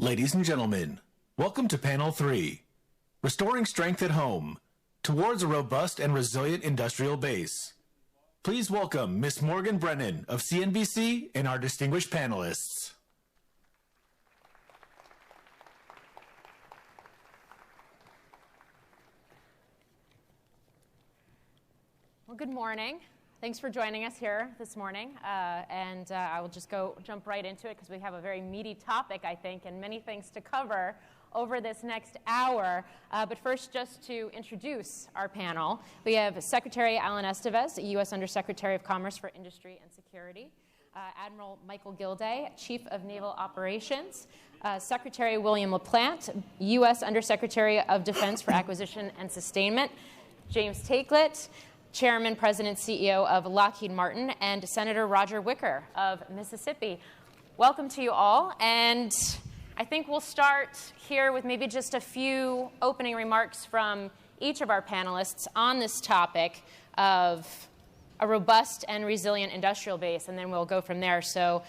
Ladies and gentlemen, welcome to Panel 3, Restoring Strength at Home, Towards a Robust and Resilient Industrial Base. Please welcome Ms. Morgan Brennan of CNBC and our distinguished panelists. Well, good morning. Thanks for joining us here this morning. I will just jump right into it because we have a very meaty topic, I think, and many things to cover over this next hour. But first, just to introduce our panel, we have Secretary Alan Estevez, U.S. Undersecretary of Commerce for Industry and Security, Admiral Michael Gilday, Chief of Naval Operations, Secretary William LaPlante, U.S. Undersecretary of Defense for Acquisition and Sustainment, James Taiclet, Chairman, President, CEO of Lockheed Martin, and Senator Roger Wicker of Mississippi. Welcome to you all, and I think we'll start here with maybe just a few opening remarks from each of our panelists on this topic of a robust and resilient industrial base, and then we'll go from there. So,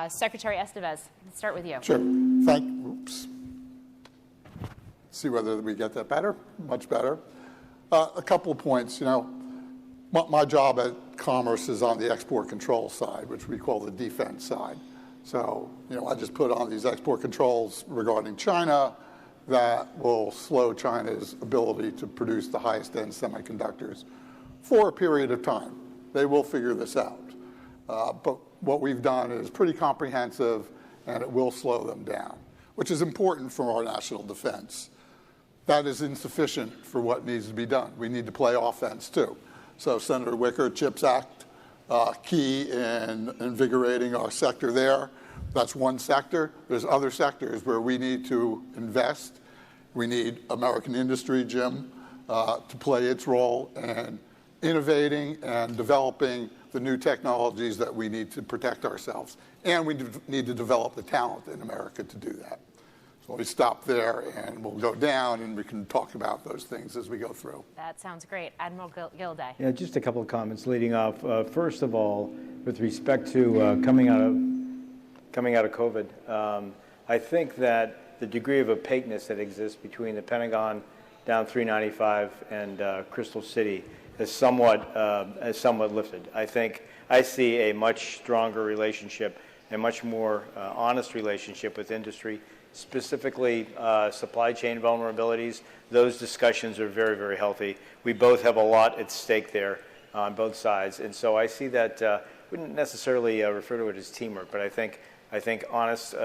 Secretary Estevez, let's start with you. Sure. Oops. See whether we get that better. Much better. A couple of points. My job at Commerce is on the export control side, which we call the defense side. So, I just put on these export controls regarding China that will slow China's ability to produce the highest end semiconductors for a period of time. They will figure this out. But what we've done is pretty comprehensive, and it will slow them down, which is important for our national defense. That is insufficient for what needs to be done. We need to play offense, too. So Senator Wicker, CHIPS Act, key in invigorating our sector there. That's one sector. There's other sectors where we need to invest. We need American industry, Jim, to play its role in innovating and developing the new technologies that we need to protect ourselves. And we need to develop the talent in America to do that. So we stop there, and we'll go down, and we can talk about those things as we go through. That sounds great. Admiral Gilday. Yeah, just a couple of comments leading off. First of all, with respect to coming out of COVID, I think that the degree of opaqueness that exists between the Pentagon down 395 and Crystal City is somewhat lifted. I think I see a much stronger relationship, a much more honest relationship with industry. Specifically, supply chain vulnerabilities. Those discussions are very, very healthy. We both have a lot at stake there on both sides, and so I see that. Wouldn't necessarily refer to it as teamwork, but I think honest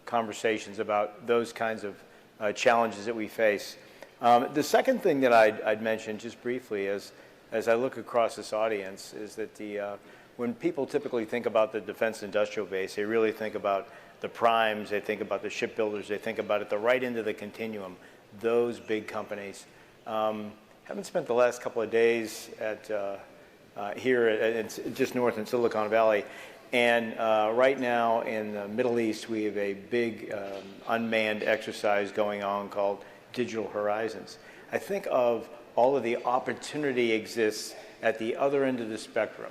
conversations about those kinds of challenges that we face. The second thing that I'd mention just briefly, as I look across this audience, is that when people typically think about the defense industrial base, they really think about the primes, they think about the shipbuilders, they think about at the right end of the continuum, those big companies. Haven't spent the last couple of days here just north in Silicon Valley, and right now in the Middle East we have a big unmanned exercise going on called Digital Horizons. I think of all of the opportunity exists at the other end of the spectrum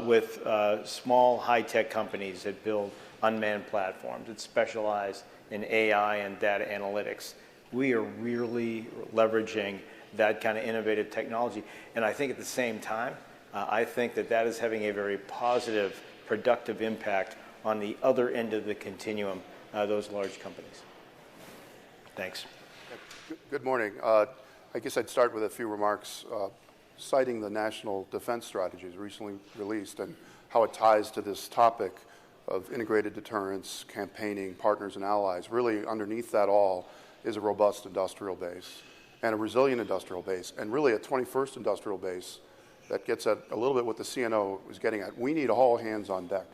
with small high-tech companies that build unmanned platforms that specialize in AI and data analytics. We are really leveraging that kind of innovative technology. And I think at the same time, I think that is having a very positive, productive impact on the other end of the continuum, those large companies. Thanks. Good morning. I guess I'd start with a few remarks citing the National Defense Strategies recently released and how it ties to this topic of integrated deterrence, campaigning, partners and allies. Really underneath that all is a robust industrial base and a resilient industrial base, and really a 21st industrial base that gets at a little bit what the CNO was getting at. We need all hands on deck.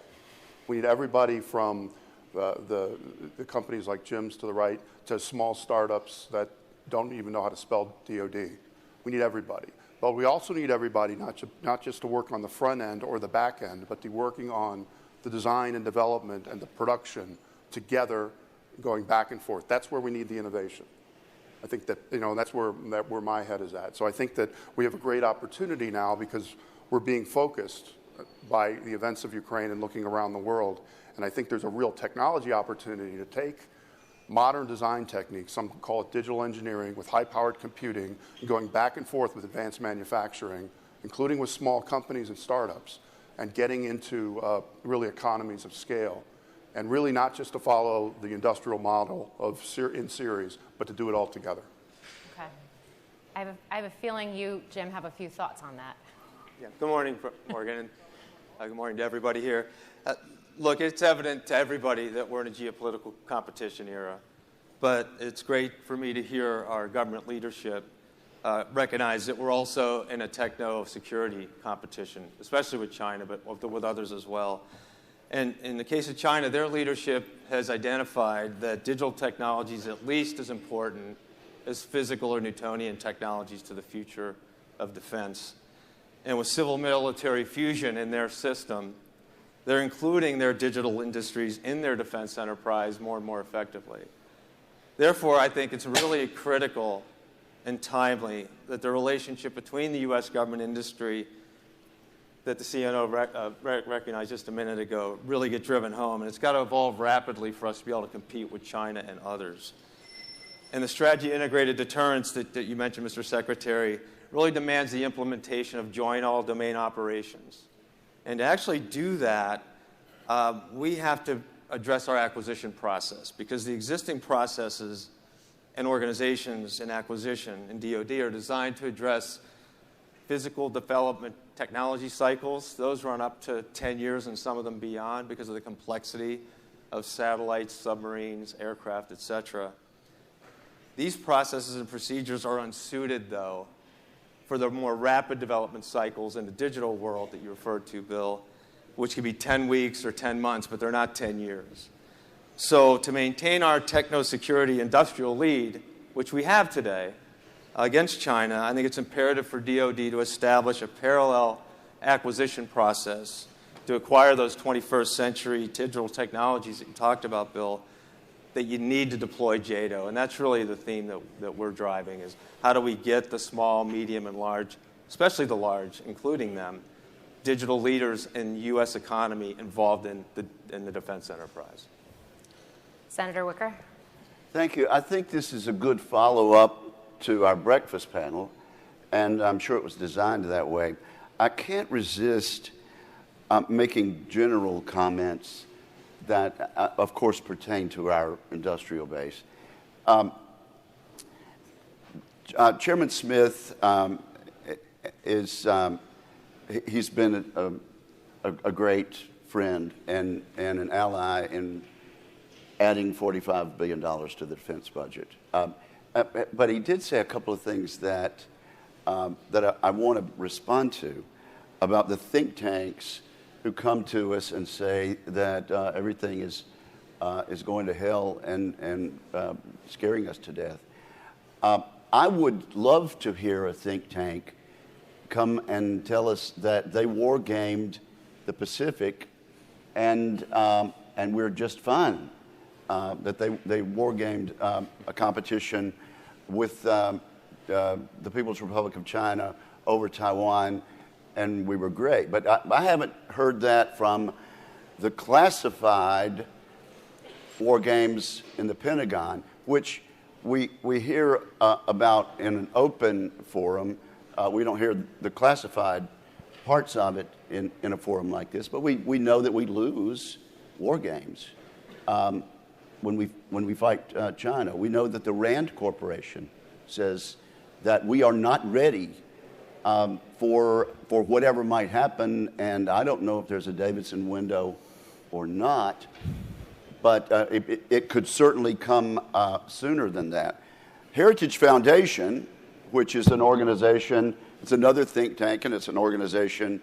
We need everybody from the companies like Jim's to the right to small startups that don't even know how to spell DOD. We need everybody. But we also need everybody not just to work on the front end or the back end, but to working on the design and development and the production together, going back and forth. That's where we need the innovation. I think that, that's where my head is at. So I think that we have a great opportunity now because we're being focused by the events of Ukraine and looking around the world. And I think there's a real technology opportunity to take modern design techniques, some call it digital engineering, with high-powered computing, and going back and forth with advanced manufacturing, including with small companies and startups, and getting into really economies of scale. And really not just to follow the industrial model of in series, but to do it all together. Okay. I have a feeling you, Jim, have a few thoughts on that. Yeah. Good morning, Morgan, and good morning to everybody here. Look, it's evident to everybody that we're in a geopolitical competition era, but it's great for me to hear our government leadership recognize that we're also in a techno-security competition, especially with China, but with others as well. And in the case of China, their leadership has identified that digital technology is at least as important as physical or Newtonian technologies to the future of defense. And with civil-military fusion in their system, they're including their digital industries in their defense enterprise more and more effectively. Therefore, I think it's really critical and timely that the relationship between the U.S. government industry that the CNO recognized just a minute ago really get driven home. And it's got to evolve rapidly for us to be able to compete with China and others. And the strategy of integrated deterrence that you mentioned, Mr. Secretary, really demands the implementation of joint all-domain operations. And to actually do that, we have to address our acquisition process, because the existing processes and organizations in acquisition in DoD are designed to address physical development technology cycles. Those run up to 10 years and some of them beyond because of the complexity of satellites, submarines, aircraft, et cetera. These processes and procedures are unsuited, though, for the more rapid development cycles in the digital world that you referred to, Bill, which could be 10 weeks or 10 months, but they're not 10 years. So to maintain our techno-security industrial lead, which we have today, against China, I think it's imperative for DoD to establish a parallel acquisition process to acquire those 21st century digital technologies that you talked about, Bill, that you need to deploy JADO. And that's really the theme that we're driving, is how do we get the small, medium, and large, especially the large, including them, digital leaders in the U.S. economy involved in the defense enterprise. Senator Wicker. Thank you. I think this is a good follow-up to our breakfast panel, and I'm sure it was designed that way. I can't resist making general comments that, of course, pertain to our industrial base. Chairman Smith he's been a great friend and an ally in adding $45 billion to the defense budget. But he did say a couple of things that I want to respond to about the think tanks who come to us and say that everything is going to hell and scaring us to death. I would love to hear a think tank come and tell us that they war-gamed the Pacific and we're just fine. That they war-gamed a competition with the People's Republic of China over Taiwan, and we were great. But I haven't heard that from the classified war games in the Pentagon, which we hear about in an open forum. We don't hear the classified parts of it in a forum like this, but we know that we lose war games when we fight China. We know that the RAND Corporation says that we are not ready for whatever might happen, and I don't know if there's a Davidson window or not, but it could certainly come sooner than that. Heritage Foundation, which is an organization, it's another think tank, and it's an organization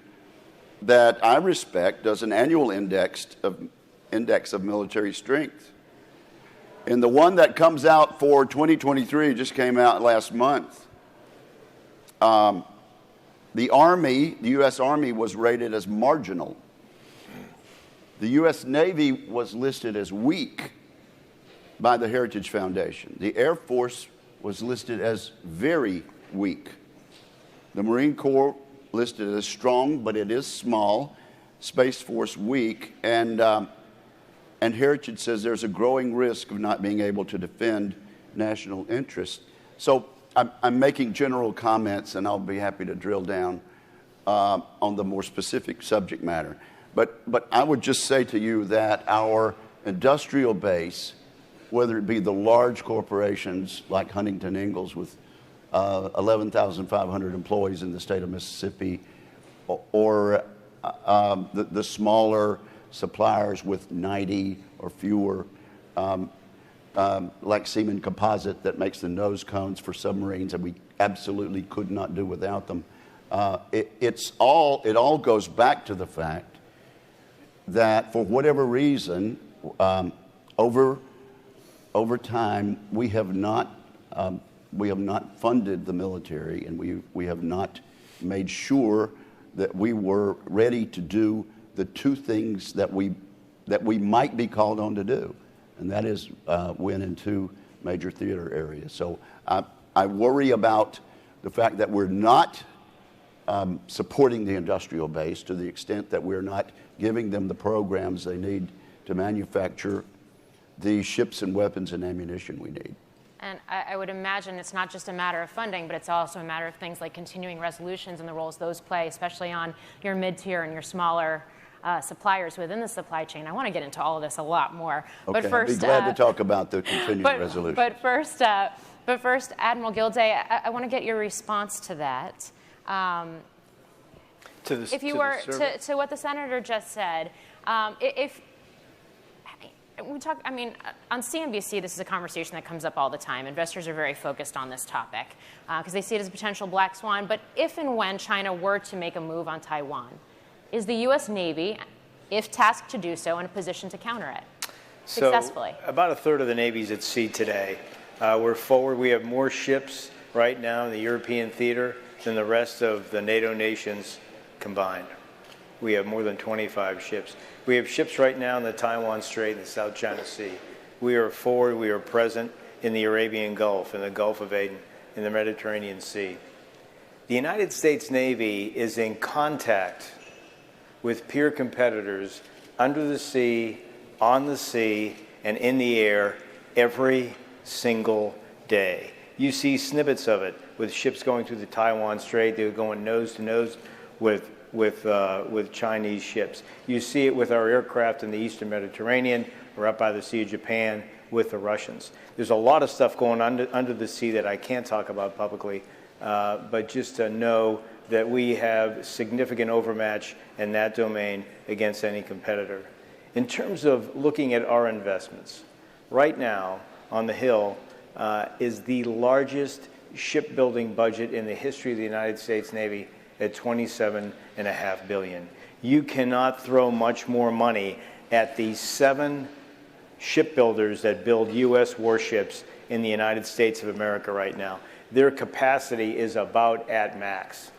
that I respect, does an annual index of military strength. And the one that comes out for 2023 just came out last month. The Army, the U.S. Army, was rated as marginal. The U.S. Navy was listed as weak by the Heritage Foundation. The Air Force was listed as very weak. The Marine Corps listed as strong, but it is small. Space Force weak. And And Heritage says there's a growing risk of not being able to defend national interests. So I'm making general comments, and I'll be happy to drill down on the more specific subject matter. But I would just say to you that our industrial base, whether it be the large corporations like Huntington Ingalls with 11,500 employees in the state of Mississippi, or the smaller suppliers with 90 or fewer, like Seaman Composite that makes the nose cones for submarines, and we absolutely could not do without them. It all goes back to the fact that for whatever reason, over time, we have not funded the military, and we have not made sure that we were ready to do the two things that we might be called on to do, and that is win in two major theater areas. So I worry about the fact that we're not supporting the industrial base to the extent that we're not giving them the programs they need to manufacture the ships and weapons and ammunition we need. And I would imagine it's not just a matter of funding, but it's also a matter of things like continuing resolutions and the roles those play, especially on your mid-tier and your smaller suppliers within the supply chain. I want to get into all of this a lot more. Okay, but first, I'd be glad to talk about the continuing resolution. But first, Admiral Gilday, I want to get your response to that. If you were to what the senator just said, if we talk, I mean, on CNBC, this is a conversation that comes up all the time. Investors are very focused on this topic because they see it as a potential black swan. But if and when China were to make a move on Taiwan, is the U.S. Navy, if tasked to do so, in a position to counter it successfully? So about a third of the Navy's at sea today. We're forward. We have more ships right now in the European theater than the rest of the NATO nations combined. We have more than 25 ships. We have ships right now in the Taiwan Strait and the South China Sea. We are forward, we are present in the Arabian Gulf, in the Gulf of Aden, in the Mediterranean Sea. The United States Navy is in contact with peer competitors under the sea, on the sea, and in the air every single day. You see snippets of it with ships going through the Taiwan Strait. They're going nose to nose with Chinese ships. You see it with our aircraft in the Eastern Mediterranean or up by the Sea of Japan with the Russians. There's a lot of stuff going on under the sea that I can't talk about publicly, but just to know that we have significant overmatch in that domain against any competitor. In terms of looking at our investments, right now on the Hill is the largest shipbuilding budget in the history of the United States Navy at $27.5 billion. You cannot throw much more money at the 7 shipbuilders that build U.S. warships in the United States of America right now. Their capacity is about at max,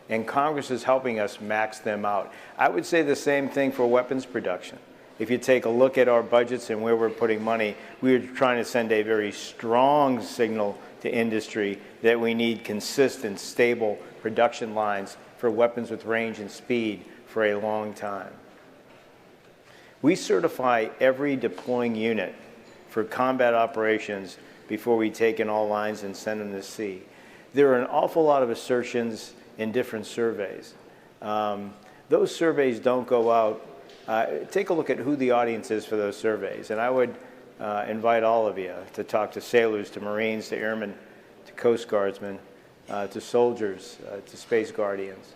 and Congress is helping us max them out. I would say the same thing for weapons production. If you take a look at our budgets and where we're putting money, we are trying to send a very strong signal to industry that we need consistent, stable production lines for weapons with range and speed for a long time. We certify every deploying unit for combat operations before we take in all lines and send them to sea. There are an awful lot of assertions in different surveys. Those surveys don't go out. Take a look at who the audience is for those surveys, and I would invite all of you to talk to sailors, to Marines, to airmen, to Coast Guardsmen, to soldiers, to Space Guardians,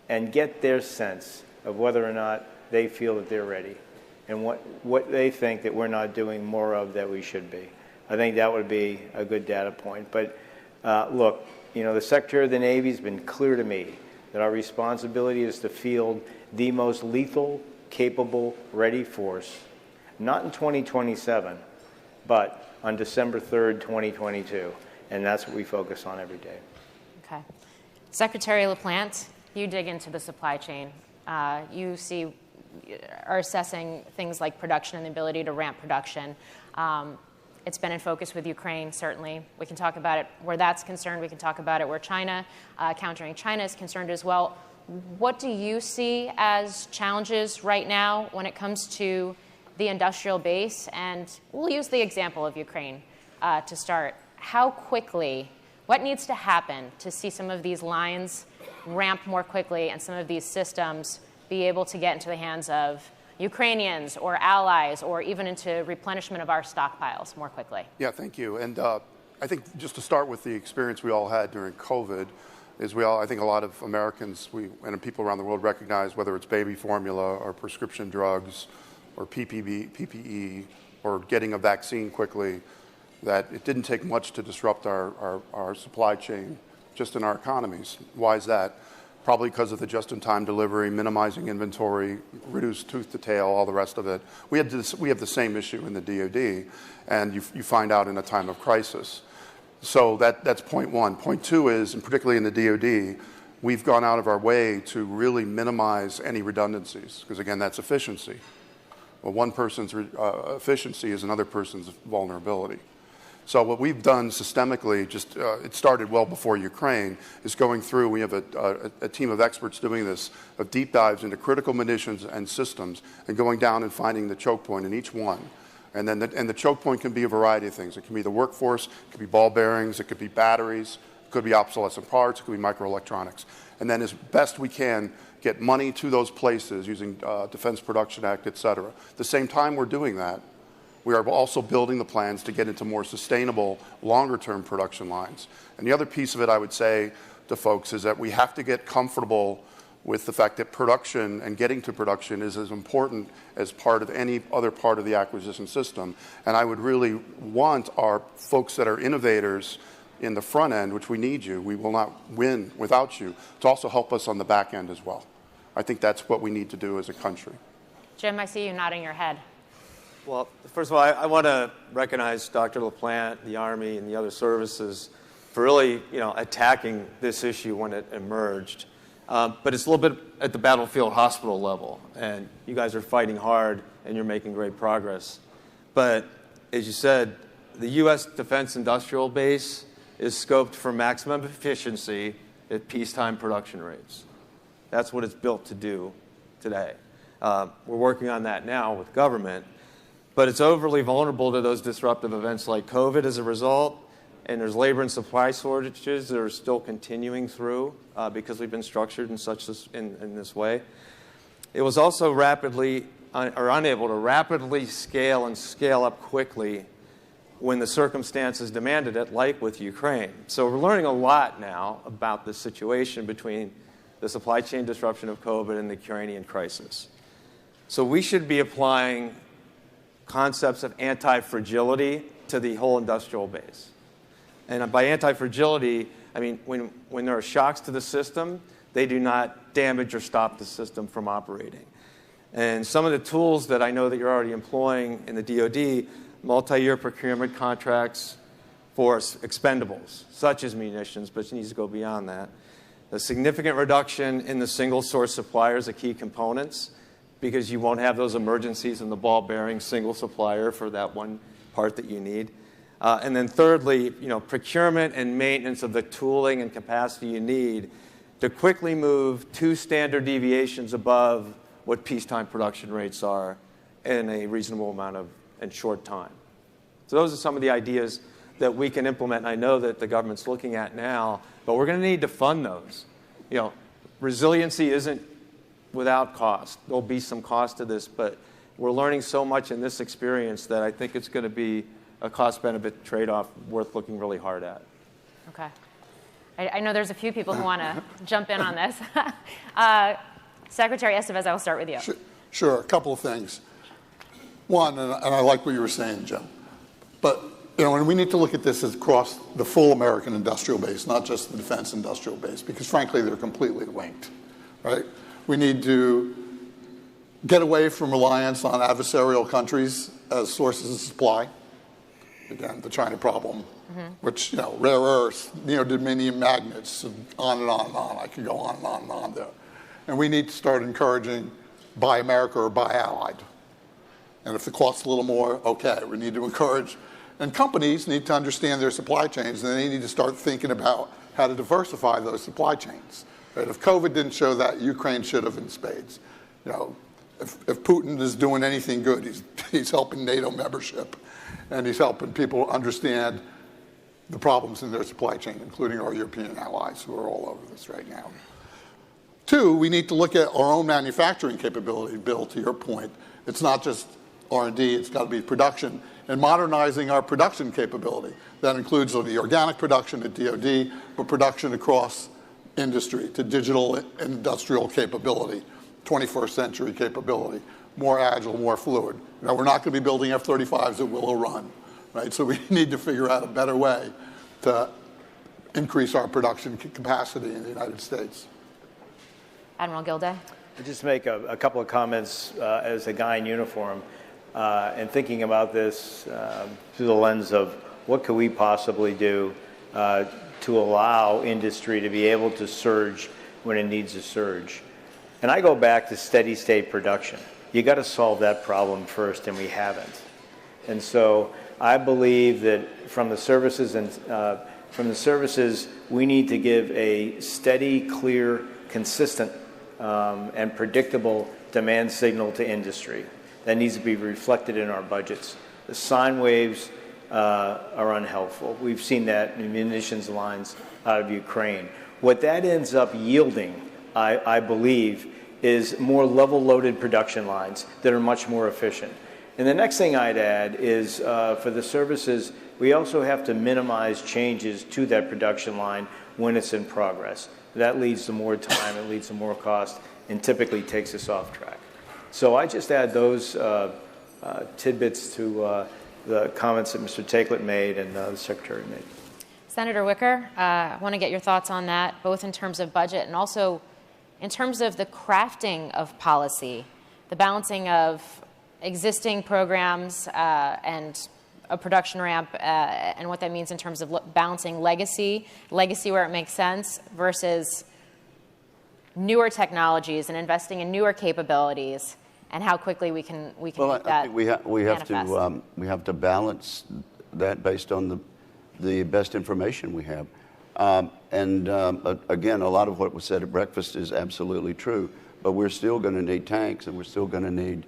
and get their sense of whether or not they feel that they're ready and what they think that we're not doing more of that we should be. I think that would be a good data point. But look, you know, the Secretary of the Navy has been clear to me that our responsibility is to field the most lethal, capable, ready force, not in 2027, but on December 3rd, 2022. And that's what we focus on every day. Okay. Secretary LaPlante, you dig into the supply chain. You are assessing things like production and the ability to ramp production. It's been in focus with Ukraine, certainly. We can talk about it where that's concerned. We can talk about it where China, countering China is concerned as well. What do you see as challenges right now when it comes to the industrial base, and we'll use the example of Ukraine to start. How quickly, what needs to happen to see some of these lines ramp more quickly and some of these systems be able to get into the hands of Ukrainians or allies, or even into replenishment of our stockpiles more quickly? Yeah, thank you. And I think just to start with the experience we all had during COVID, is I think a lot of Americans and people around the world recognize, whether it's baby formula or prescription drugs or PPE or getting a vaccine quickly, that it didn't take much to disrupt our supply chain just in our economies. Why is that? Probably because of the just-in-time delivery, minimizing inventory, reduced tooth to tail, all the rest of it. We have the same issue in the DoD, and you find out in a time of crisis. So that's point one. Point two is, and particularly in the DoD, we've gone out of our way to really minimize any redundancies, because again, that's efficiency. Well, one person's efficiency is another person's vulnerability. So what we've done systemically, it started well before Ukraine, is going through, we have a team of experts doing this, of deep dives into critical munitions and systems, and going down and finding the choke point in each one. And then the choke point can be a variety of things. It can be the workforce, it could be ball bearings, it could be batteries, it could be obsolescent parts, it could be microelectronics. And then as best we can, get money to those places using Defense Production Act, et cetera. At the same time we're doing that, we are also building the plans to get into more sustainable, longer-term production lines. And the other piece of it, I would say to folks, is that we have to get comfortable with the fact that production and getting to production is as important as part of any other part of the acquisition system. And I would really want our folks that are innovators in the front end, which we need you, we will not win without you, to also help us on the back end as well. I think that's what we need to do as a country. Jim, I see you nodding your head. Well, first of all, I want to recognize Dr. LaPlante, the Army, and the other services for really, attacking this issue when it emerged. But it's a little bit at the battlefield hospital level, and you guys are fighting hard, and you're making great progress. But as you said, the U.S. Defense Industrial Base is scoped for maximum efficiency at peacetime production rates. That's what it's built to do today. We're working on that now with government. But it's overly vulnerable to those disruptive events like COVID as a result, and there's labor and supply shortages that are still continuing through because we've been structured in this way. It was also unable to rapidly scale and scale up quickly when the circumstances demanded it, like with Ukraine. So we're learning a lot now about the situation between the supply chain disruption of COVID and the Ukrainian crisis. So we should be applying concepts of anti-fragility to the whole industrial base. And by anti-fragility, I mean when there are shocks to the system, they do not damage or stop the system from operating. And some of the tools that I know that you're already employing in the DoD, multi-year procurement contracts for expendables, such as munitions, but it needs to go beyond that. A significant reduction in the single-source suppliers of key components, because you won't have those emergencies in the ball bearing single supplier for that one part that you need. And then thirdly, procurement and maintenance of the tooling and capacity you need to quickly move 2 standard deviations above what peacetime production rates are in a reasonable amount and short time. So those are some of the ideas that we can implement, and I know that the government's looking at now, but we're going to need to fund those. Resiliency isn't without cost. There'll be some cost to this, but we're learning so much in this experience that I think it's going to be a cost-benefit trade-off worth looking really hard at. Okay. I know there's a few people who want to jump in on this. Secretary Estevez, I will start with you. Sure. A couple of things. One, and I like what you were saying, Jim, but and we need to look at this across the full American industrial base, not just the defense industrial base, because frankly, they're completely linked, right? We need to get away from reliance on adversarial countries as sources of supply. Again, the China problem, which, rare earths, neodymium magnets, on and on and on. I could go on and on and on there. And we need to start encouraging buy America or buy allied. And if the cost's a little more, okay, we need to encourage. And companies need to understand their supply chains, and they need to start thinking about how to diversify those supply chains. Right? If COVID didn't show that, Ukraine should have in spades. if Putin is doing anything good, he's helping NATO membership, and he's helping people understand the problems in their supply chain, including our European allies who are all over this right now. Two, we need to look at our own manufacturing capability, Bill, to your point. It's not just R&D, it's got to be production, and modernizing our production capability. That includes the organic production at DoD, but production across industry to digital industrial capability, 21st century capability, more agile, more fluid. Now, we're not going to be building F-35s that will run, right? So we need to figure out a better way to increase our production capacity in the United States. Admiral Gilday. I'll just make a couple of comments as a guy in uniform and thinking about this through the lens of what could we possibly do to allow industry to be able to surge when it needs to surge. And I go back to steady state production. You got to solve that problem first, and we haven't. And so I believe that from the services we need to give a steady, clear, consistent, and predictable demand signal to industry that needs to be reflected in our budgets. The sine waves are unhelpful. We've seen that in munitions lines out of Ukraine. What that ends up yielding, I believe, is more level-loaded production lines that are much more efficient. And the next thing I'd add is for the services, we also have to minimize changes to that production line when it's in progress. That leads to more time, it leads to more cost, and typically takes us off track. So I just add those tidbits to the comments that Mr. Takelet made and the Secretary made. Senator Wicker, I want to get your thoughts on that, both in terms of budget and also in terms of the crafting of policy, the balancing of existing programs and a production ramp and what that means in terms of balancing legacy where it makes sense versus newer technologies and investing in newer capabilities and how quickly we can make that I think we have to balance that based on the best information we have. Again, a lot of what was said at breakfast is absolutely true, but we're still going to need tanks, and we're still going to need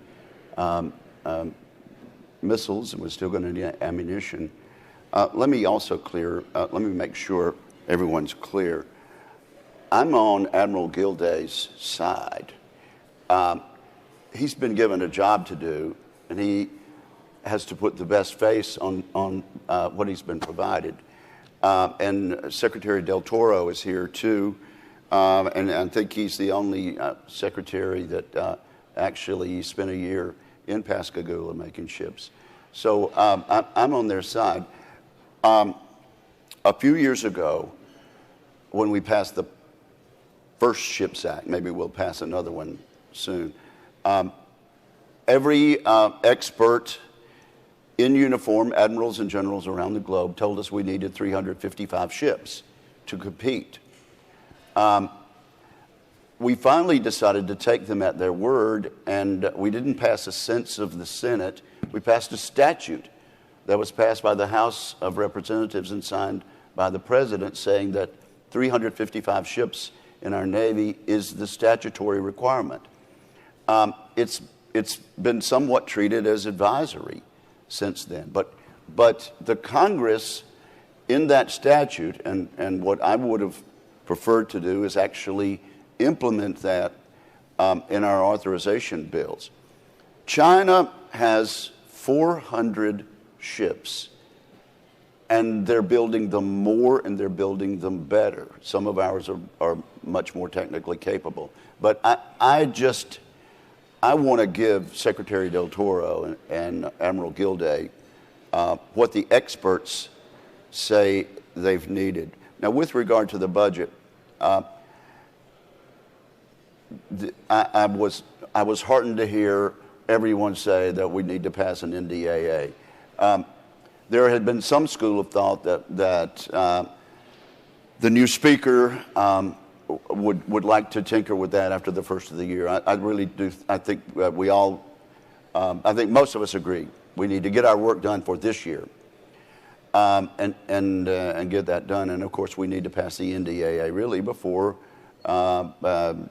missiles, and we're still going to need ammunition. Let me make sure everyone's clear. I'm on Admiral Gilday's side. He's been given a job to do, and he has to put the best face on what he's been provided. And Secretary Del Toro is here too, and I think he's the only secretary that actually spent a year in Pascagoula making ships. So I'm on their side. A few years ago, when we passed the first Ships Act, maybe we'll pass another one soon, every expert in uniform, admirals and generals around the globe, told us we needed 355 ships to compete. We finally decided to take them at their word, and we didn't pass a sense of the Senate. We passed a statute that was passed by the House of Representatives and signed by the President, saying that 355 ships in our Navy is the statutory requirement. It's been somewhat treated as advisory since then. But the Congress, in that statute, and what I would have preferred to do is actually implement that in our authorization bills. China has 400 ships, and they're building them more and they're building them better. Some of ours are much more technically capable. But I want to give Secretary Del Toro and Admiral Gilday what the experts say they've needed. Now, with regard to the budget, I was heartened to hear everyone say that we need to pass an NDAA. There had been some school of thought that the new speaker would like to tinker with that after the first of the year. I really do. I think I think most of us agree we need to get our work done for this year, and get that done. And of course, we need to pass the NDAA really before the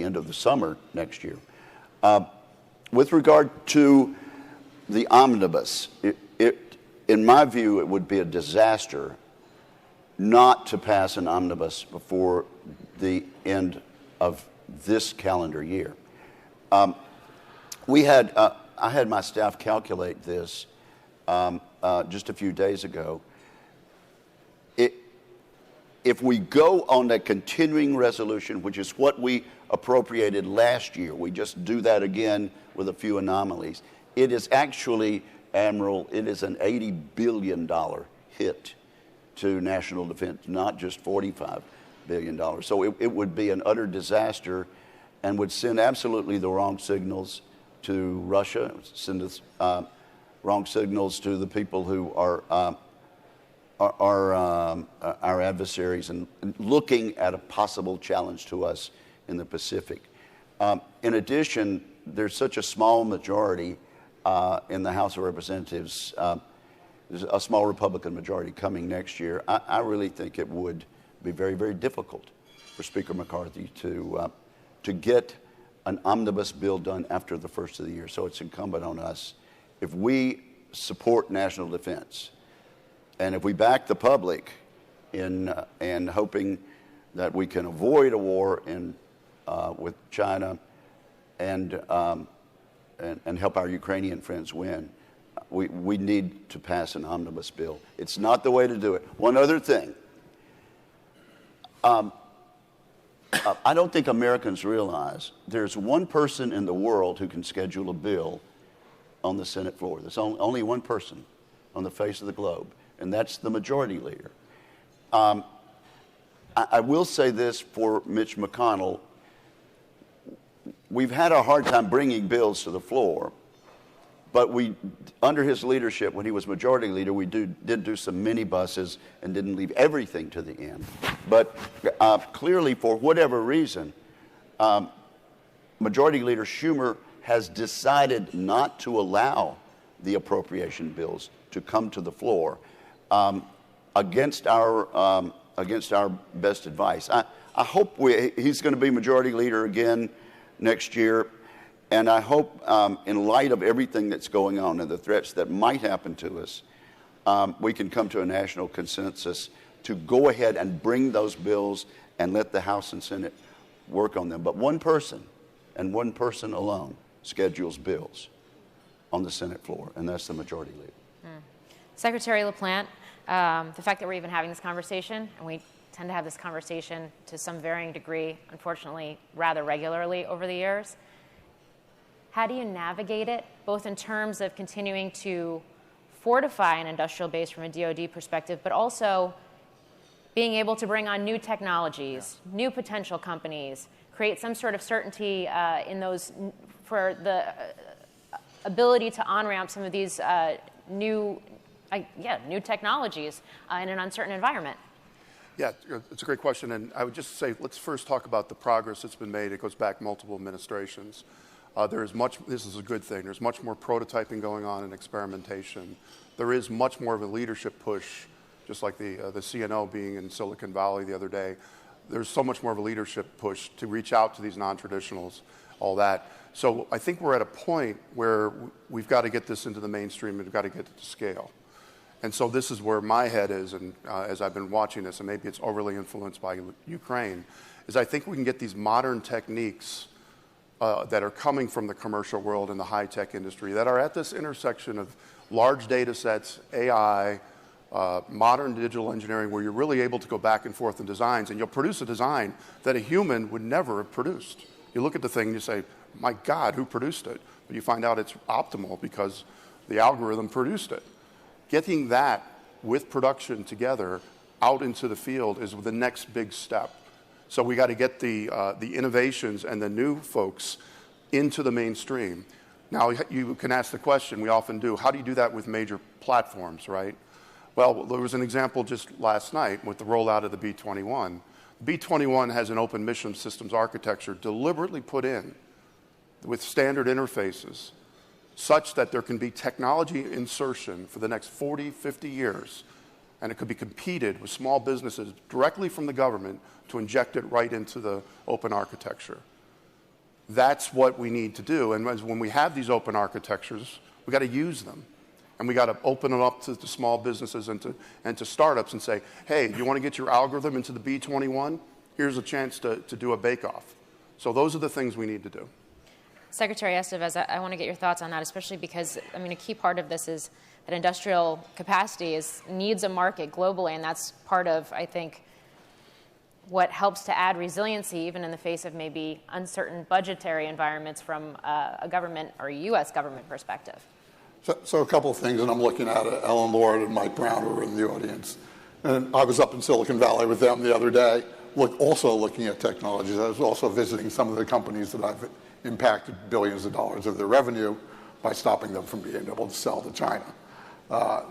end of the summer next year. With regard to the omnibus, in my view, it would be a disaster not to pass an omnibus before the end of this calendar year. I had my staff calculate this just a few days ago. If we go on a continuing resolution, which is what we appropriated last year, we just do that again with a few anomalies, it is actually, Admiral, it is an $80 billion hit to national defense, not just $45 billion. So it would be an utter disaster and would send absolutely the wrong signals to Russia, send us wrong signals to the people who are our adversaries and looking at a possible challenge to us in the Pacific. In addition, there's such a small majority in the House of Representatives. There's a small Republican majority coming next year. I really think it would be very, very difficult for Speaker McCarthy to get an omnibus bill done after the first of the year. So it's incumbent on us, if we support national defense, and if we back the public in hoping that we can avoid a war with China and help our Ukrainian friends win, we need to pass an omnibus bill. It's not the way to do it. One other thing. I don't think Americans realize there's one person in the world who can schedule a bill on the Senate floor. There's only one person on the face of the globe, and that's the majority leader. I will say this for Mitch McConnell. We've had a hard time bringing bills to the floor, but under his leadership, when he was majority leader, we did do some minibuses and didn't leave everything to the end. But clearly, for whatever reason, Majority Leader Schumer has decided not to allow the appropriation bills to come to the floor against our best advice. I hope he's going to be majority leader again next year, and I hope in light of everything that's going on and the threats that might happen to us, we can come to a national consensus to go ahead and bring those bills and let the House and Senate work on them. But one person, and one person alone, schedules bills on the Senate floor, and that's the majority leader. Secretary LaPlante, the fact that we're even having this conversation, and we tend to have this conversation to some varying degree, unfortunately, rather regularly over the years, how do you navigate it, both in terms of continuing to fortify an industrial base from a DoD perspective, but also being able to bring on new technologies, new potential companies, create some sort of certainty in those for the ability to on-ramp some of these new technologies in an uncertain environment? Yeah, it's a great question, and I would just say let's first talk about the progress that's been made. It goes back multiple administrations. This is a good thing. There's much more prototyping going on and experimentation. There is much more of a leadership push, just like the CNO being in Silicon Valley the other day. There's so much more of a leadership push to reach out to these non-traditionals, all that. So I think we're at a point where we've got to get this into the mainstream and we've got to get it to scale. And so this is where my head is, and as I've been watching this, and maybe it's overly influenced by Ukraine, is I think we can get these modern techniques that are coming from the commercial world and the high-tech industry that are at this intersection of large data sets, AI, modern digital engineering, where you're really able to go back and forth in designs, and you'll produce a design that a human would never have produced. You look at the thing and you say, my God, who produced it? But you find out it's optimal because the algorithm produced it. Getting that with production together out into the field is the next big step. So we got to get the innovations and the new folks into the mainstream. Now, you can ask the question, we often do, how do you do that with major platforms, right? Well, there was an example just last night with the rollout of the B-21. B-21 has an open mission systems architecture deliberately put in with standard interfaces such that there can be technology insertion for the next 40, 50 years, and it could be competed with small businesses directly from the government to inject it right into the open architecture. That's what we need to do. And when we have these open architectures, we got to use them. And we got to open it up to small businesses and to startups and say, hey, you want to get your algorithm into the B-21? Here's a chance to do a bake-off. So those are the things we need to do. Secretary Estevez, I want to get your thoughts on that, especially because, I mean, a key part of this is that industrial capacity needs a market globally, and that's part of, I think, what helps to add resiliency even in the face of maybe uncertain budgetary environments from a government or a U.S. government perspective. So a couple of things, and I'm looking at Ellen Lord and Mike Brown who are in the audience. And I was up in Silicon Valley with them the other day, also looking at technologies. I was also visiting some of the companies that I've impacted billions of dollars of their revenue by stopping them from being able to sell to China.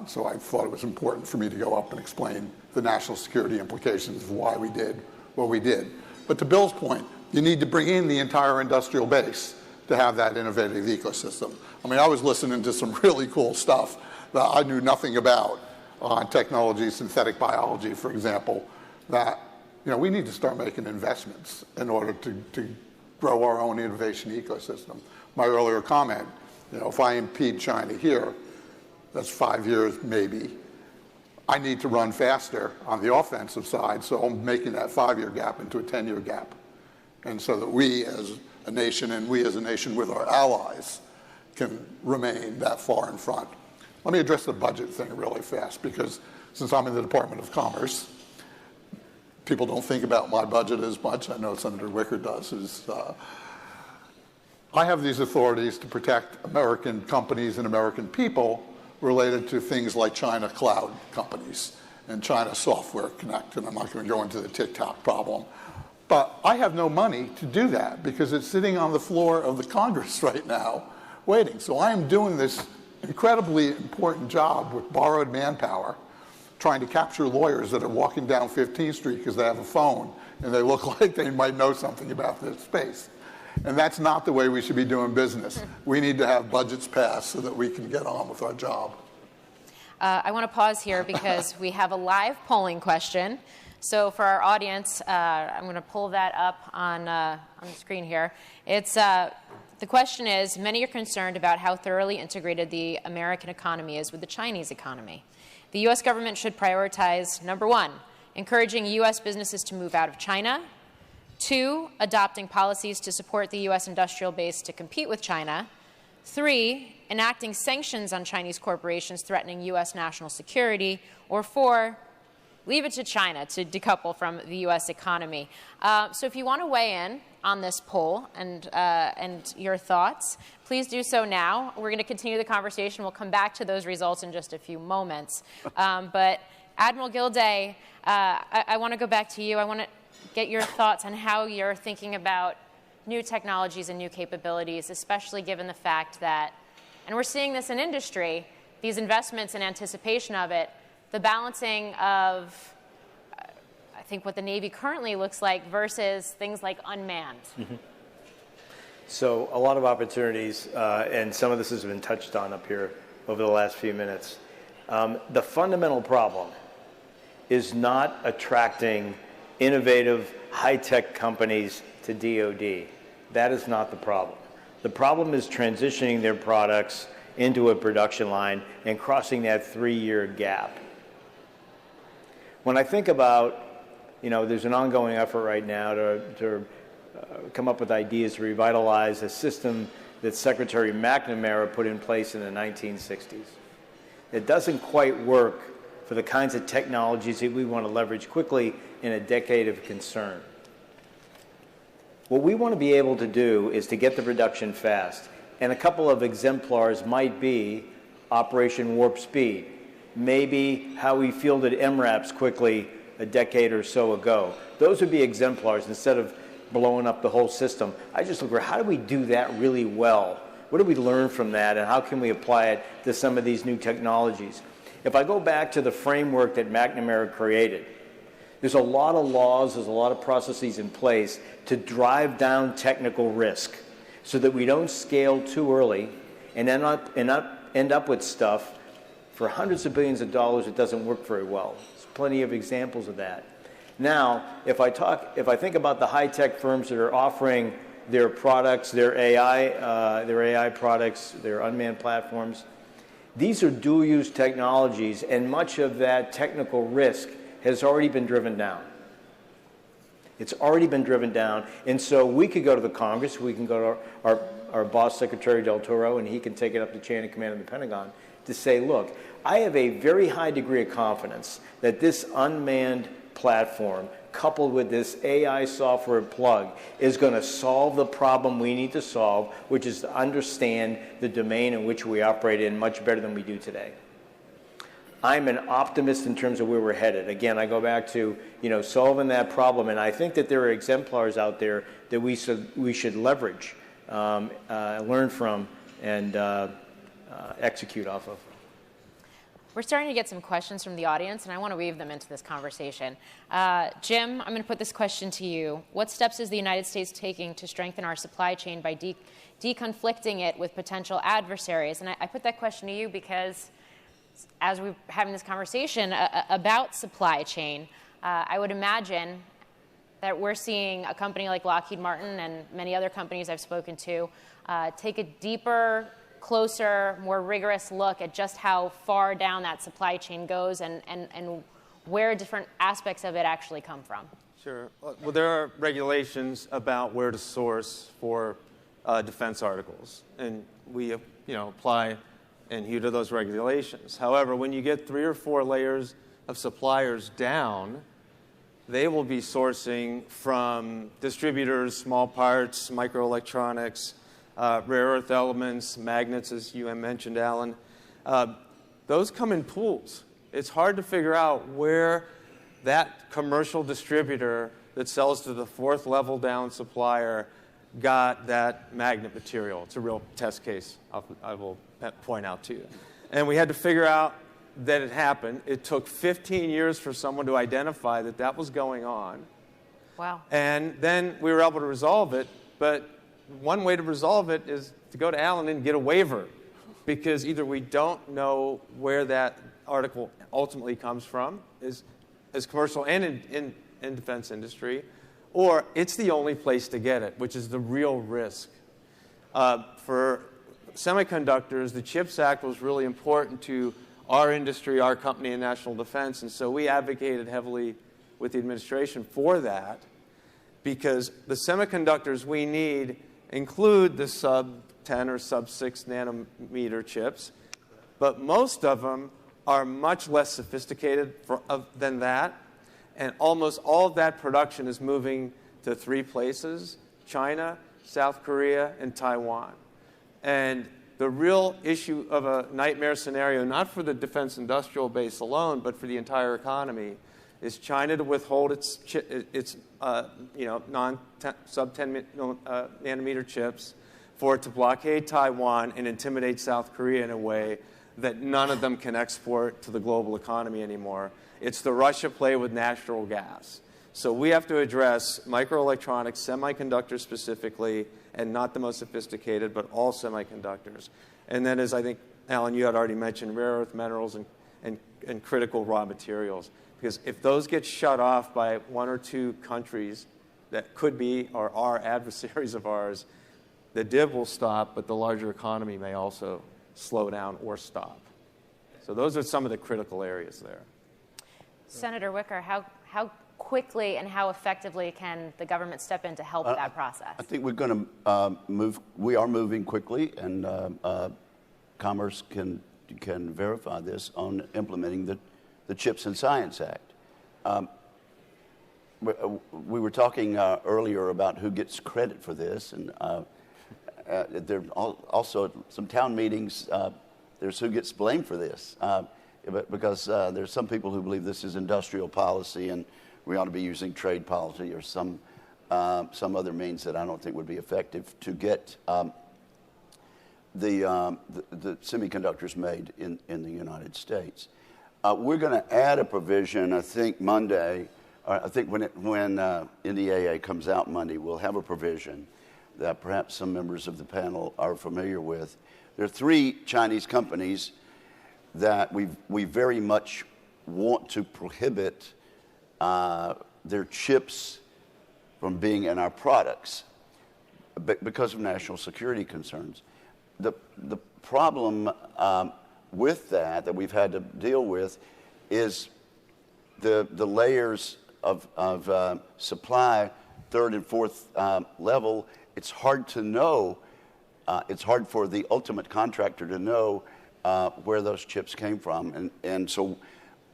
So I thought it was important for me to go up and explain the national security implications of why we did what we did. But to Bill's point, you need to bring in the entire industrial base to have that innovative ecosystem. I mean, I was listening to some really cool stuff that I knew nothing about on technology, synthetic biology, for example, that we need to start making investments in order to grow our own innovation ecosystem. My earlier comment, if I impede China here, that's 5 years maybe. I need to run faster on the offensive side, so I'm making that 5-year gap into a 10-year gap. And so that we as a nation, and we as a nation with our allies, can remain that far in front. Let me address the budget thing really fast, because since I'm in the Department of Commerce, people don't think about my budget as much. I know Senator Wicker does. I have these authorities to protect American companies and American people related to things like China cloud companies and China Software Connect, and I'm not going to go into the TikTok problem. But I have no money to do that because it's sitting on the floor of the Congress right now waiting. So I am doing this incredibly important job with borrowed manpower, trying to capture lawyers that are walking down 15th Street because they have a phone and they look like they might know something about this space. And that's not the way we should be doing business. We need to have budgets passed so that we can get on with our job. I want to pause here because we have a live polling question. So for our audience, I'm going to pull that up on the screen here. The question is, many are concerned about how thoroughly integrated the American economy is with the Chinese economy. The U.S. government should prioritize, number one, encouraging U.S. businesses to move out of China. 2, adopting policies to support the U.S. industrial base to compete with China. 3, enacting sanctions on Chinese corporations threatening U.S. national security. Or 4, leave it to China to decouple from the U.S. economy. So if you want to weigh in on this poll and your thoughts, please do so now. We're going to continue the conversation. We'll come back to those results in just a few moments. But Admiral Gilday, I want to go back to you. I want to get your thoughts on how you're thinking about new technologies and new capabilities, especially given the fact that, and we're seeing this in industry, these investments in anticipation of it, the balancing of, I think, what the Navy currently looks like versus things like unmanned. Mm-hmm. So a lot of opportunities, and some of this has been touched on up here over the last few minutes. The fundamental problem is not attracting innovative, high-tech companies to DoD. That is not the problem. The problem is transitioning their products into a production line and crossing that 3-year gap. When I think about, there's an ongoing effort right now to come up with ideas to revitalize a system that Secretary McNamara put in place in the 1960s. It doesn't quite work for the kinds of technologies that we want to leverage quickly in a decade of concern. What we want to be able to do is to get the production fast. And a couple of exemplars might be Operation Warp Speed, maybe how we fielded MRAPs quickly a decade or so ago. Those would be exemplars instead of blowing up the whole system. I just look for how do we do that really well? What do we learn from that, and how can we apply it to some of these new technologies? If I go back to the framework that McNamara created, there's a lot of laws, there's a lot of processes in place to drive down technical risk so that we don't scale too early and end up with stuff for hundreds of billions of dollars that doesn't work very well. There's plenty of examples of that. Now, if I think about the high-tech firms that are offering their products, their AI products, their unmanned platforms. These are dual-use technologies, and much of that technical risk has already been driven down. It's already been driven down, and so we could go to the Congress, we can go to our boss, Secretary Del Toro, and he can take it up the chain of command of the Pentagon to say, look, I have a very high degree of confidence that this unmanned platform, coupled with this AI software plug, is going to solve the problem we need to solve, which is to understand the domain in which we operate in much better than we do today. I'm an optimist in terms of where we're headed. Again, I go back to solving that problem, and I think that there are exemplars out there that we should leverage, learn from, and execute off of. We're starting to get some questions from the audience, and I want to weave them into this conversation. Jim, I'm going to put this question to you. What steps is the United States taking to strengthen our supply chain by deconflicting it with potential adversaries? And I put that question to you because as we're having this conversation about supply chain, I would imagine that we're seeing a company like Lockheed Martin and many other companies I've spoken to take a deeper, closer, more rigorous look at just how far down that supply chain goes and where different aspects of it actually come from. Sure. Well, there are regulations about where to source for defense articles, and we apply and adhere to those regulations. However, when you get 3 or 4 layers of suppliers down, they will be sourcing from distributors, small parts, microelectronics, rare earth elements, magnets, as you mentioned, Alan. Those come in pools. It's hard to figure out where that commercial distributor that sells to the 4th level down supplier got that magnet material. It's a real test case, I will point out to you. And we had to figure out that it happened. It took 15 years for someone to identify that that was going on. Wow. And then we were able to resolve it, but one way to resolve it is to go to Alan and get a waiver, because either we don't know where that article ultimately comes from, as commercial and in defense industry, or it's the only place to get it, which is the real risk. For semiconductors, the CHIPS Act was really important to our industry, our company, and national defense, and so we advocated heavily with the administration for that, because the semiconductors we need include the sub-10 or sub-6 nanometer chips, but most of them are much less sophisticated than that, and almost all of that production is moving to 3 places: China, South Korea, and Taiwan. And the real issue of a nightmare scenario, not for the defense industrial base alone, but for the entire economy, is China to withhold its sub-10 nanometer chips, for it to blockade Taiwan and intimidate South Korea in a way that none of them can export to the global economy anymore. It's the Russia play with natural gas. So we have to address microelectronics, semiconductors specifically, and not the most sophisticated, but all semiconductors. And then, as I think, Alan, you had already mentioned, rare earth minerals and critical raw materials. Because if those get shut off by 1 or 2 countries that could be or are adversaries of ours, the DIB will stop, but the larger economy may also slow down or stop. So those are some of the critical areas there. Senator Wicker, how quickly and how effectively can the government step in to help that process? I think we're going to move. We are moving quickly, and Commerce can verify this on implementing the CHIPS and Science Act. We were talking earlier about who gets credit for this, and there are also some town meetings. There's who gets blamed for this, because there's some people who believe this is industrial policy and we ought to be using trade policy or some other means that I don't think would be effective to get the semiconductors made in the United States. We're going to add a provision, I think Monday, or I think when NDAA comes out Monday, we'll have a provision that perhaps some members of the panel are familiar with. There are 3 Chinese companies that we very much want to prohibit their chips from being in our products. because of national security concerns. The problem with that we've had to deal with is the layers of supply, third and fourth level. It's hard to know. It's hard for the ultimate contractor to know where those chips came from, and so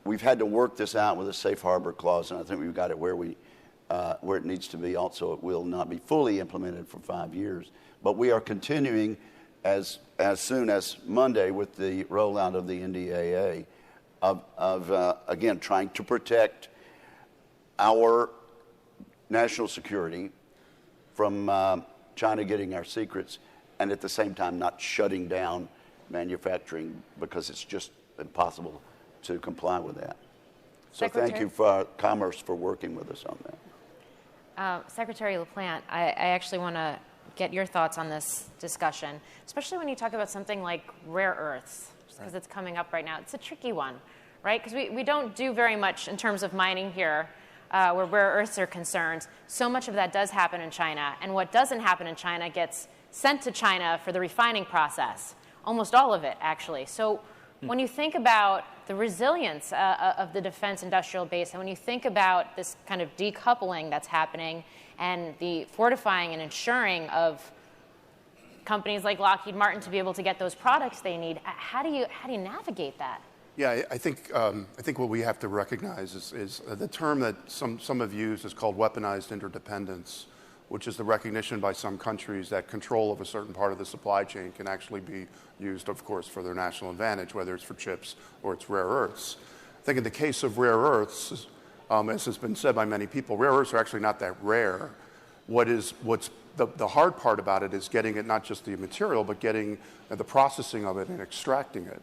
we've had to work this out with a safe harbor clause, and I think we've got it where it needs to be. Also, it will not be fully implemented for 5 years, but we are continuing as soon as Monday with the rollout of the NDAA of again trying to protect our national security from China getting our secrets, and at the same time not shutting down manufacturing because it's just impossible to comply with that. So Secretary? thank you for Commerce for working with us on that. Secretary LaPlante, I actually want to get your thoughts on this discussion, especially when you talk about something like rare earths, just because it's coming up right now. It's a tricky one, right? Because we don't do very much in terms of mining here where rare earths are concerned. So much of that does happen in China, and what doesn't happen in China gets sent to China for the refining process, almost all of it, actually. So when you think about the resilience of the defense industrial base, and when you think about this kind of decoupling that's happening and the fortifying and ensuring of companies like Lockheed Martin to be able to get those products they need, how do you navigate that? Yeah, I think what we have to recognize is the term that some have used is called weaponized interdependence, which is the recognition by some countries that control of a certain part of the supply chain can actually be used, of course, for their national advantage, whether it's for chips or it's rare earths. I think in the case of rare earths, as has been said by many people, rare earths are actually not that rare. What's the hard part about it is getting it, not just the material, but getting the processing of it and extracting it.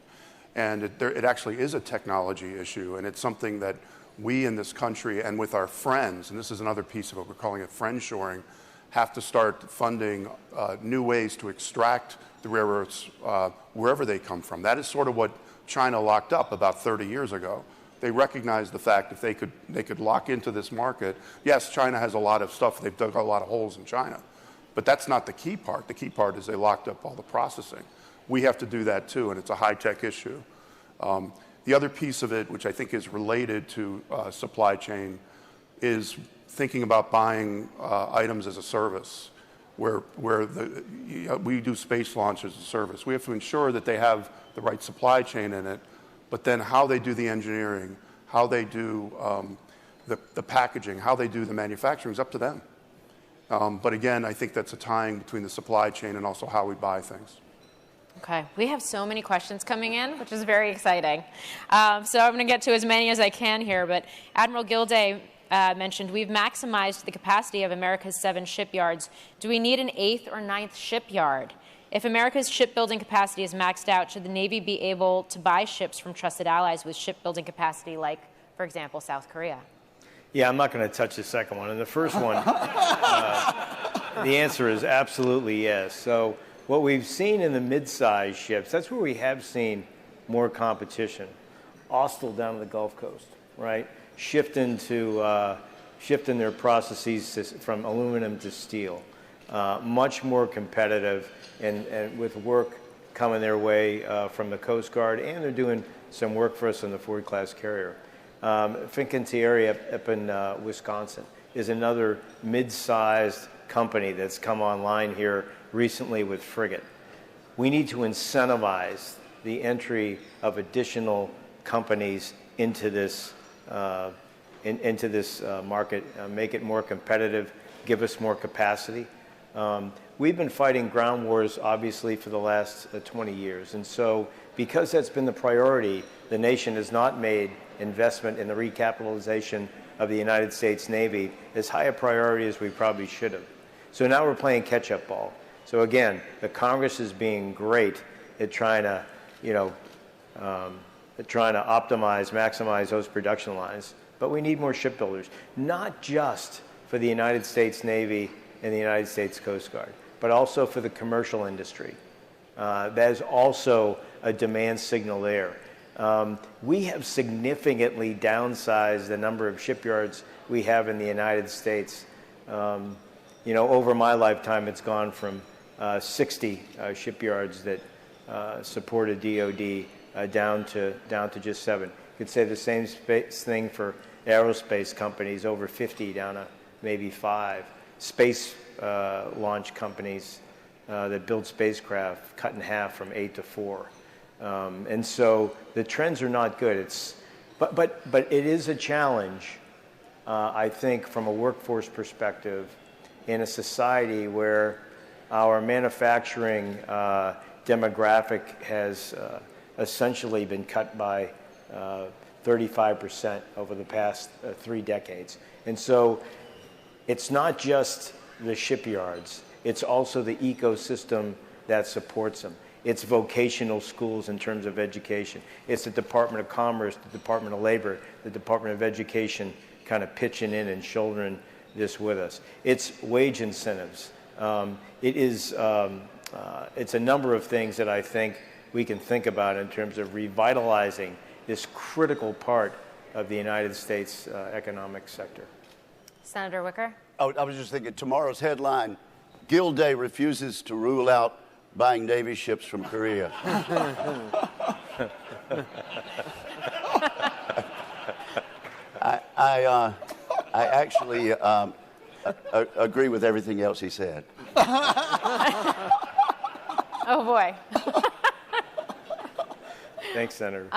And it actually is a technology issue, and it's something that we in this country and with our friends, and this is another piece of what we're calling it friendshoring, have to start funding new ways to extract the rare earths wherever they come from. That is sort of what China locked up about 30 years ago. They recognized the fact if they could lock into this market. Yes, China has a lot of stuff. They've dug a lot of holes in China. But that's not the key part. The key part is they locked up all the processing. We have to do that too, and it's a high-tech issue. The other piece of it, which I think is related to supply chain, is thinking about buying items as a service, where we do space launch as a service. We have to ensure that they have the right supply chain in it, but then how they do the engineering, how they do the packaging, how they do the manufacturing is up to them. But again, I think that's a tying between the supply chain and also how we buy things. Okay, we have so many questions coming in, which is very exciting. So I'm going to get to as many as I can here, but Admiral Gilday mentioned we've maximized the capacity of America's 7 shipyards. Do we need an 8th or 9th shipyard? If America's shipbuilding capacity is maxed out, should the Navy be able to buy ships from trusted allies with shipbuilding capacity like, for example, South Korea? Yeah, I'm not going to touch the second one. And the first one, the answer is absolutely yes. So what we've seen in the mid-sized ships, that's where we have seen more competition. Austal down to the Gulf Coast, right? Shifting their processes from aluminum to steel. Much more competitive and with work coming their way from the Coast Guard, and they're doing some work for us on the Ford-class carrier. Fincantieri up in Wisconsin is another mid-sized company that's come online here recently with frigate. We need to incentivize the entry of additional companies into this market, make it more competitive, give us more capacity. We've been fighting ground wars, obviously, for the last 20 years. And so because that's been the priority, the nation has not made investment in the recapitalization of the United States Navy as high a priority as we probably should have. So now we're playing catch-up ball. So again, the Congress is being great at trying to, optimize, maximize those production lines. But we need more shipbuilders, not just for the United States Navy and the United States Coast Guard, but also for the commercial industry. That is also a demand signal there. We have significantly downsized the number of shipyards we have in the United States over my lifetime, it's gone from 60 shipyards that supported DoD down to just 7. You could say the same thing for aerospace companies, over 50 down to maybe 5. Space launch companies that build spacecraft cut in half from 8 to 4. And so the trends are not good. But it is a challenge, I think, from a workforce perspective in a society where our manufacturing demographic has essentially been cut by 35% over the past 3 decades. And so it's not just the shipyards, it's also the ecosystem that supports them. It's vocational schools in terms of education. It's the Department of Commerce, the Department of Labor, the Department of Education kind of pitching in and shouldering this with us. It's wage incentives. It's a number of things that I think we can think about in terms of revitalizing this critical part of the United States economic sector. Senator Wicker? Oh, I was just thinking, tomorrow's headline, Gilday refuses to rule out buying Navy ships from Korea. I actually agree with everything else he said. Oh, boy. Thanks, Senator.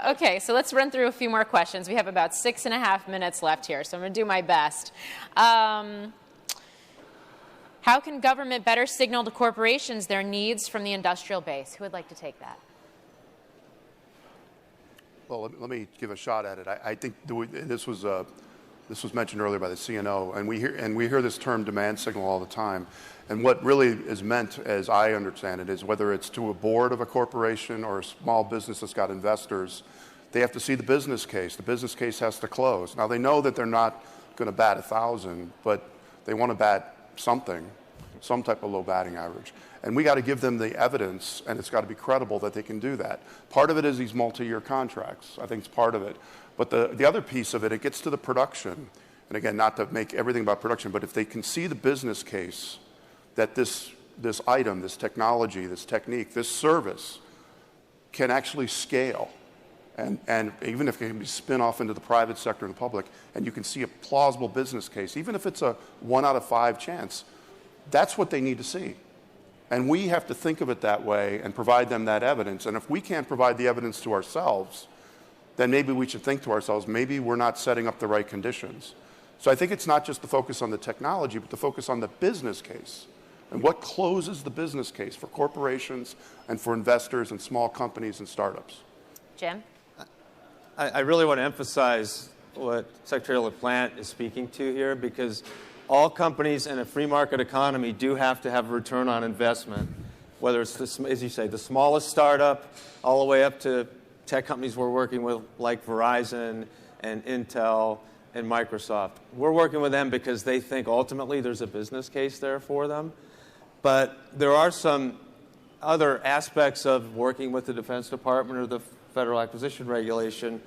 Okay, so let's run through a few more questions. We have about 6.5 minutes left here, so I'm going to do my best. How can government better signal to corporations their needs from the industrial base? Who would like to take that? Well, let me give a shot at it. I think this was mentioned earlier by the CNO, and we hear this term demand signal all the time. And what really is meant, as I understand it, is whether it's to a board of a corporation or a small business that's got investors, they have to see the business case. The business case has to close. Now, they know that they're not going to bat 1,000, but they want to bat something, some type of low batting average. And we got to give them the evidence, and it's got to be credible that they can do that. Part of it is these multi-year contracts. I think it's part of it. But the other piece of it, it gets to the production. And again, not to make everything about production, but if they can see the business case that this item, this technology, this technique, this service can actually scale, and even if it can be spin off into the private sector and the public, and you can see a plausible business case, even if it's a 1 out of 5 chance, that's what they need to see. And we have to think of it that way and provide them that evidence. And if we can't provide the evidence to ourselves, then maybe we should think to ourselves, maybe we're not setting up the right conditions. So I think it's not just the focus on the technology, but the focus on the business case. And what closes the business case for corporations and for investors and small companies and startups? Jim? I really want to emphasize what Secretary LaPlante is speaking to here, because all companies in a free market economy do have to have a return on investment, whether it's, as you say, the smallest startup all the way up to tech companies we're working with like Verizon and Intel and Microsoft. We're working with them because they think ultimately there's a business case there for them. But there are some other aspects of working with the Defense Department or the Federal Acquisition Regulation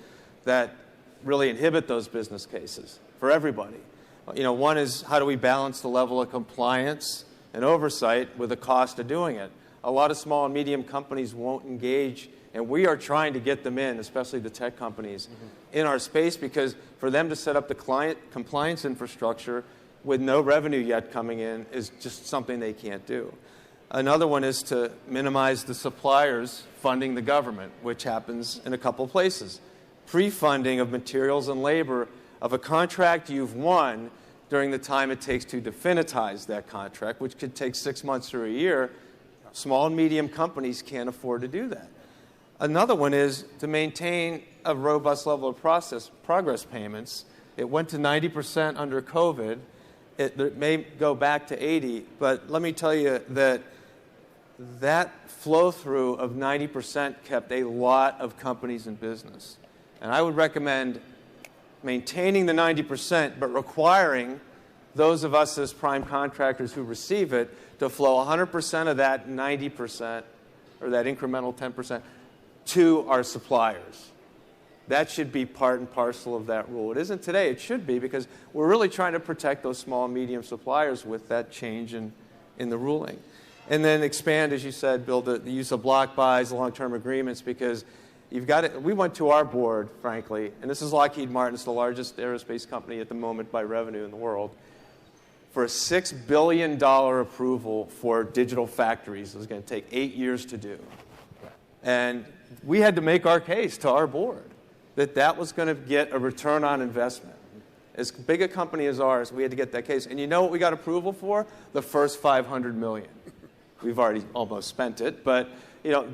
that really inhibit those business cases for everybody. One is, how do we balance the level of compliance and oversight with the cost of doing it? A lot of small and medium companies won't engage, and we are trying to get them in, especially the tech companies, in our space, because for them to set up the client compliance infrastructure with no revenue yet coming in is just something they can't do. Another one is to minimize the suppliers funding the government, which happens in a couple places. Pre-funding of materials and labor of a contract you've won during the time it takes to definitize that contract, which could take 6 months or a year. Small and medium companies can't afford to do that. Another one is to maintain a robust level of progress payments. It went to 90% under COVID. It may go back to 80, but let me tell you that flow-through of 90% kept a lot of companies in business. And I would recommend maintaining the 90%, but requiring those of us as prime contractors who receive it to flow 100% of that 90%, or that incremental 10%, to our suppliers. That should be part and parcel of that rule. It isn't today. It should be, because we're really trying to protect those small and medium suppliers with that change in the ruling. And then expand, as you said, Bill, the use of block buys, long-term agreements, because you've got it. We went to our board, frankly, and this is Lockheed Martin. It's the largest aerospace company at the moment by revenue in the world, for a $6 billion approval for digital factories. It was going to take 8 years to do. And we had to make our case to our board that that was going to get a return on investment. As big a company as ours, we had to get that case. And you know what we got approval for? The first $500 million. We've already almost spent it, but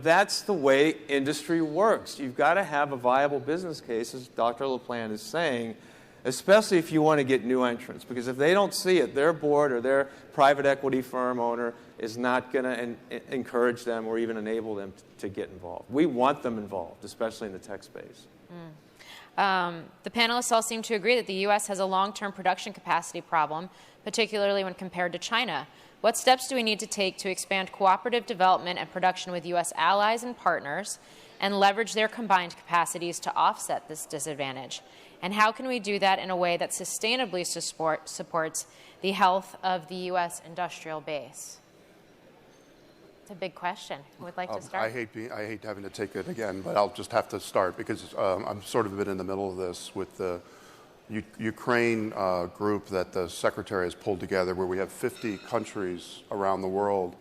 that's the way industry works. You've got to have a viable business case, as Dr. LaPlante is saying, especially if you want to get new entrants. Because if they don't see it, their board or their private equity firm owner is not going to encourage them or even enable them to get involved. We want them involved, especially in the tech space. The panelists all seem to agree that the U.S. has a long-term production capacity problem, particularly when compared to China. What steps do we need to take to expand cooperative development and production with U.S. allies and partners and leverage their combined capacities to offset this disadvantage? And how can we do that in a way that sustainably supports the health of the U.S. industrial base? It's a big question. Who would like to start? I hate having to take it again, but I'll just have to start because I'm sort of a bit in the middle of this with the Ukraine group that the Secretary has pulled together, where we have 50 countries around the world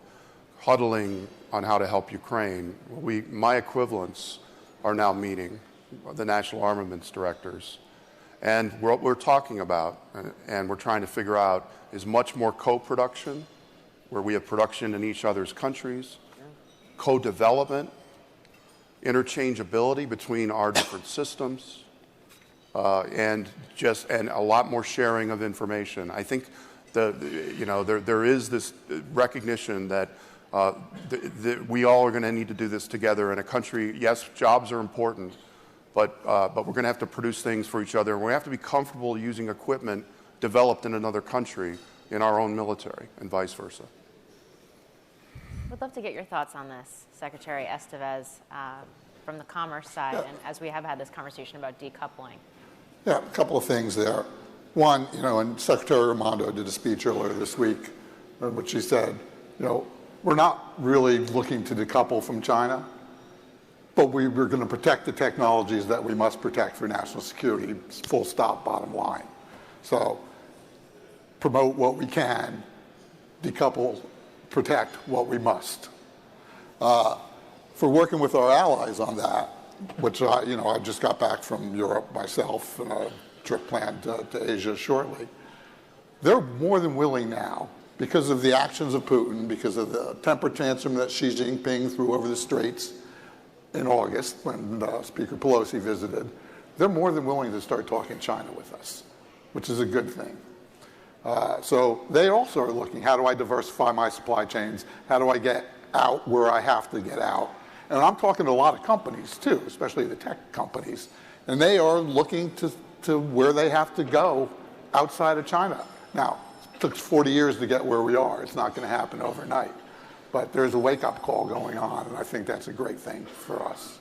huddling on how to help Ukraine. My equivalents are now meeting, the national armaments directors. And what we're talking about, and we're trying to figure out, is much more co-production, where we have production in each other's countries, co-development, interchangeability between our different systems, and a lot more sharing of information. I think there is this recognition that we all are going to need to do this together in a country. Yes, jobs are important, but we're going to have to produce things for each other. And we have to be comfortable using equipment developed in another country in our own military, and vice versa. I'd love to get your thoughts on this, Secretary Estevez, from the commerce side, and as we have had this conversation about decoupling. Yeah, a couple of things there. One, and Secretary Raimondo did a speech earlier this week in which she said, we're not really looking to decouple from China, but we're going to protect the technologies that we must protect for national security, full stop, bottom line. So promote what we can, decouple, protect what we must. For working with our allies on that, which I just got back from Europe myself, and a trip planned to Asia shortly. They're more than willing now, because of the actions of Putin, because of the temper tantrum that Xi Jinping threw over the straits in August when Speaker Pelosi visited. They're more than willing to start talking China with us, which is a good thing. So they also are looking, how do I diversify my supply chains? How do I get out where I have to get out? And I'm talking to a lot of companies too, especially the tech companies, and they are looking to where they have to go outside of China. Now, it took 40 years to get where we are. It's not going to happen overnight. But there's a wake-up call going on, and I think that's a great thing for us.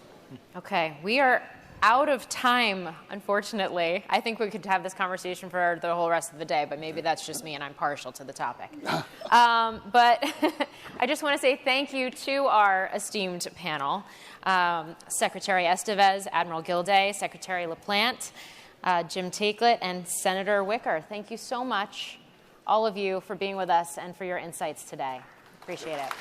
Okay, we are out of time, unfortunately. I think we could have this conversation for the whole rest of the day, but maybe that's just me and I'm partial to the topic. But I just want to say thank you to our esteemed panel, Secretary Estevez, Admiral Gilday, Secretary LaPlante, Jim Takelet, and Senator Wicker. Thank you so much, all of you, for being with us and for your insights today. Appreciate it.